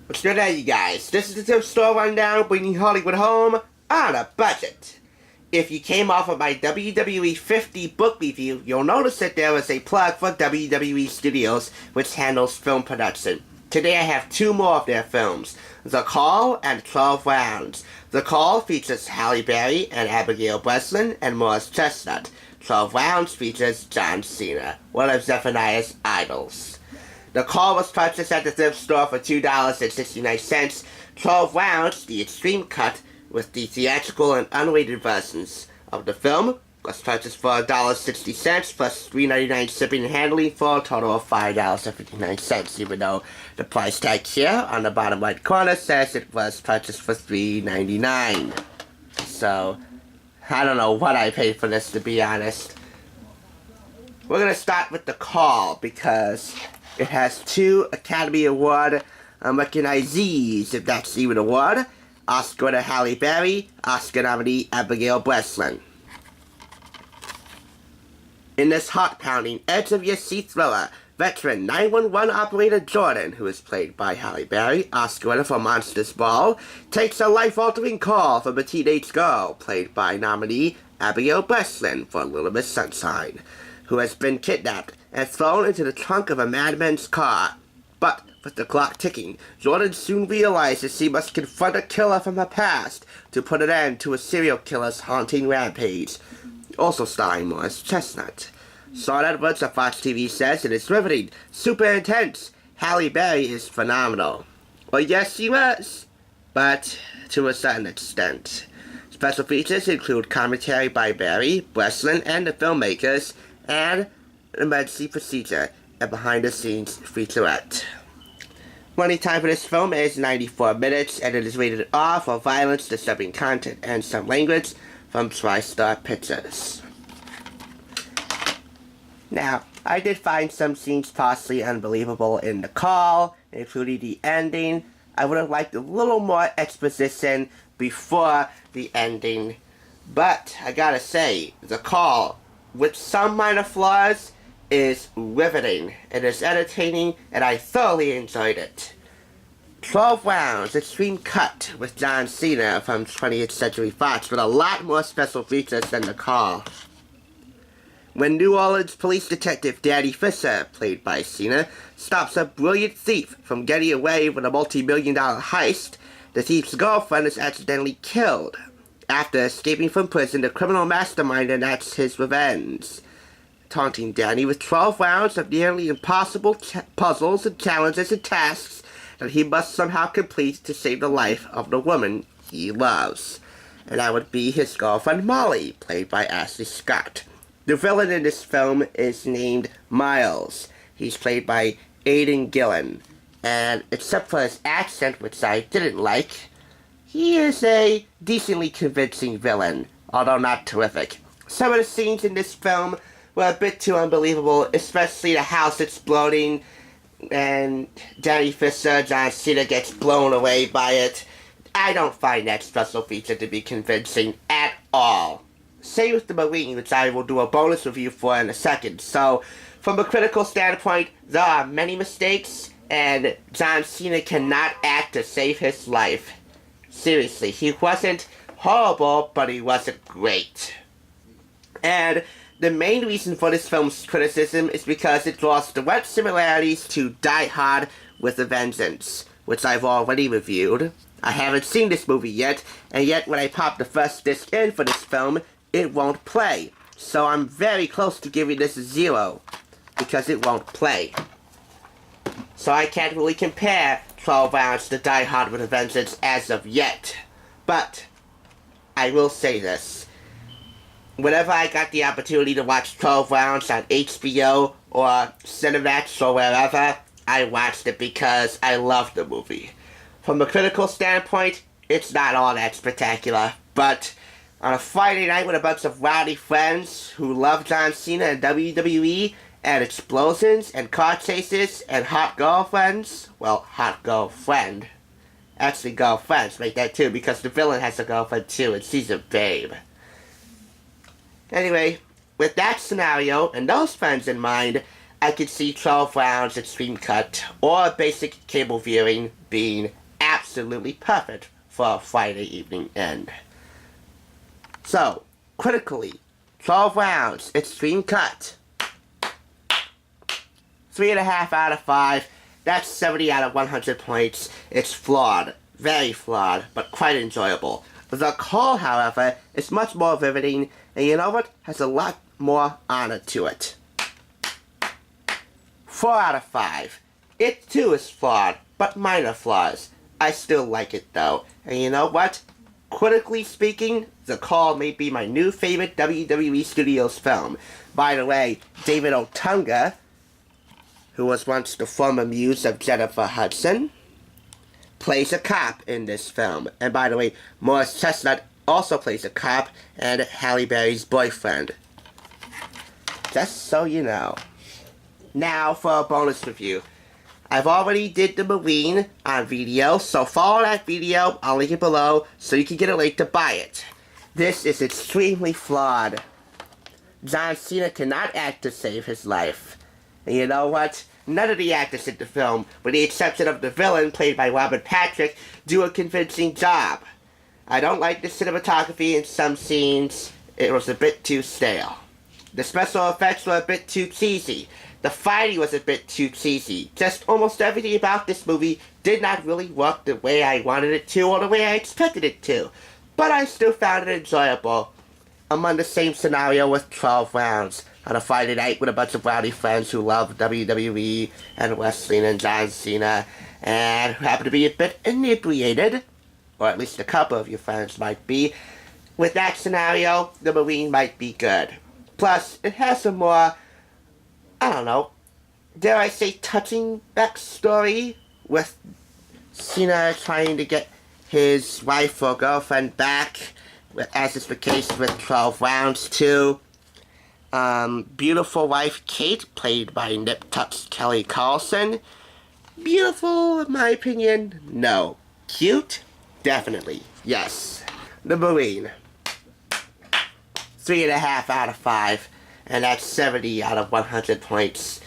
What's going on, you guys? This is the Thrift Store Rundown, bringing Hollywood home on a budget. If you came off of my WWE 50 book review, you'll notice that there was a plug for WWE Studios, which handles film production. Today I have two more of their films, The Call and 12 Rounds. The Call features Halle Berry and Abigail Breslin and Morris Chestnut. 12 Rounds features John Cena, one of Zephaniah's idols. The Call was purchased at the thrift store for $2.69. 12 Rounds, the extreme cut, with the theatrical and unrated versions of the film, was purchased for $1.60 plus $3.99 shipping and handling for a total of $5.59, even though the price tag here on the bottom right corner says it was purchased for $3.99. So, I don't know what I paid for this, to be honest. We're going to start with The Call because it has two Academy Award recognizees, if that's even a word. Oscar winner Halle Berry, Oscar nominee Abigail Breslin. In this heart-pounding, edge-of-your-seat thriller, veteran 911 operator Jordan, who is played by Halle Berry, Oscar winner for Monsters Ball, takes a life-altering call from a teenage girl, played by nominee Abigail Breslin for Little Miss Sunshine, who has been kidnapped and thrown into the trunk of a madman's car. But with the clock ticking, Jordan soon realizes she must confront a killer from her past to put an end to a serial killer's haunting rampage. Also starring Morris Chestnut. Sean Edwards of Fox TV says it is riveting, super intense. Halle Berry is phenomenal. Well, yes, she was, but to a certain extent. Special features include commentary by Berry, Breslin, and the filmmakers, and an emergency procedure, and behind-the-scenes featurette. Running time for this film is 94 minutes, and it is rated R for violence, disturbing content, and some language from TriStar Pictures. Now, I did find some scenes possibly unbelievable in The Call, including the ending. I would have liked a little more exposition before the ending, but I gotta say, The Call, with some minor flaws, is riveting. It is entertaining, and I thoroughly enjoyed it. 12 Rounds, extreme cut with John Cena from 20th Century Fox, with a lot more special features than The Call. When New Orleans police detective Danny Fisher, played by Cena, stops a brilliant thief from getting away with a multi-million-dollar heist, the thief's girlfriend is accidentally killed. After escaping from prison, the criminal mastermind enacts his revenge, taunting Danny with 12 rounds of nearly impossible puzzles and challenges and tasks that he must somehow complete to save the life of the woman he loves. And that would be his girlfriend Molly, played by Ashley Scott. The villain in this film is named Miles. He's played by Aidan Gillen. And except for his accent, which I didn't like, he is a decently convincing villain, although not terrific. Some of the scenes in this film were a bit too unbelievable, especially the house exploding and Danny Fisher, John Cena, gets blown away by it. I don't find that special feature to be convincing at all. Same with the Marine, which I will do a bonus review for in a second. So, from a critical standpoint, there are many mistakes, and John Cena cannot act to save his life. Seriously, he wasn't horrible, but he wasn't great. And the main reason for this film's criticism is because it draws direct similarities to Die Hard with a Vengeance, which I've already reviewed. I haven't seen this movie yet, and yet when I pop the first disc in for this film, it won't play. So I'm very close to giving this a 0, because it won't play. So I can't really compare 12 Rounds to Die Hard with a Vengeance as of yet. But I will say this. Whenever I got the opportunity to watch 12 Rounds on HBO or Cinemax or wherever, I watched it because I loved the movie. From a critical standpoint, it's not all that spectacular, but on a Friday night with a bunch of rowdy friends who love John Cena and WWE, and explosions and car chases and hot girlfriends, well, hot girlfriend. Actually, girlfriends make that too, because the villain has a girlfriend too, and she's a babe. Anyway, with that scenario and those friends in mind, I could see 12 rounds extreme cut or basic cable viewing being absolutely perfect for a Friday evening end. So, critically, 12 rounds, extreme cut. 3.5 out of 5. That's 70 out of 100 points. It's flawed. Very flawed, but quite enjoyable. The call, however, is much more riveting, and you know what? Has a lot more honor to it. 4 out of 5. It too is flawed, but minor flaws. I still like it though. And you know what? Critically speaking, The Call may be my new favorite WWE Studios film. By the way, David Otunga, who was once the former muse of Jennifer Hudson, plays a cop in this film. And by the way, Morris Chestnut also plays a cop and Halle Berry's boyfriend. Just so you know. Now for a bonus review. I've already did the Marine on video, so follow that video, I'll link it below, so you can get a link to buy it. This is extremely flawed. John Cena cannot act to save his life. And you know what? None of the actors in the film, with the exception of the villain played by Robert Patrick, do a convincing job. I don't like the cinematography in some scenes. It was a bit too stale. The special effects were a bit too cheesy. The fighting was a bit too cheesy. Just almost everything about this movie did not really work the way I wanted it to or the way I expected it to. But I still found it enjoyable. I'm on the same scenario with 12 rounds on a Friday night with a bunch of rowdy friends who love WWE and wrestling and John Cena and who happen to be a bit inebriated, or at least a couple of your friends might be. With that scenario, the Marine might be good. Plus, it has a more, I don't know, dare I say, touching backstory with Cena trying to get his wife or girlfriend back, as is the case with 12 rounds too. Beautiful wife Kate, played by Nip Tuck's Kelly Carlson. Beautiful, in my opinion? No. Cute? Definitely. Yes. The Marine. 3.5 out of 5. And that's 70 out of 100 points.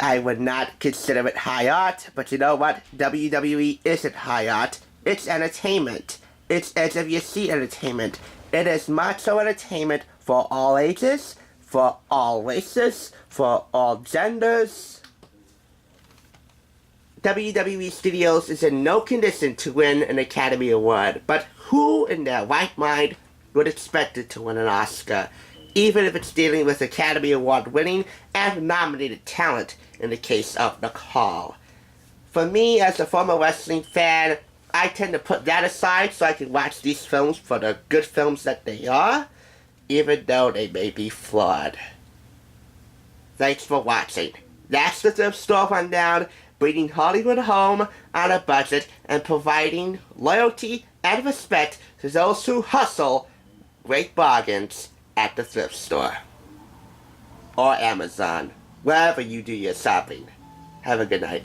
I would not consider it high art, but you know what? WWE isn't high art. It's entertainment. It's edge of your seat entertainment. It is macho entertainment for all ages, for all races, for all genders. WWE Studios is in no condition to win an Academy Award, but who in their right mind would expect it to win an Oscar, even if it's dealing with Academy Award winning and nominated talent in the case of The Call. For me, as a former wrestling fan, I tend to put that aside so I can watch these films for the good films that they are, even though they may be flawed. Thanks for watching. That's the Thrift Store Rundown, bringing Hollywood home on a budget and providing loyalty and respect to those who hustle great bargains at the thrift store. Or Amazon, wherever you do your shopping. Have a good night.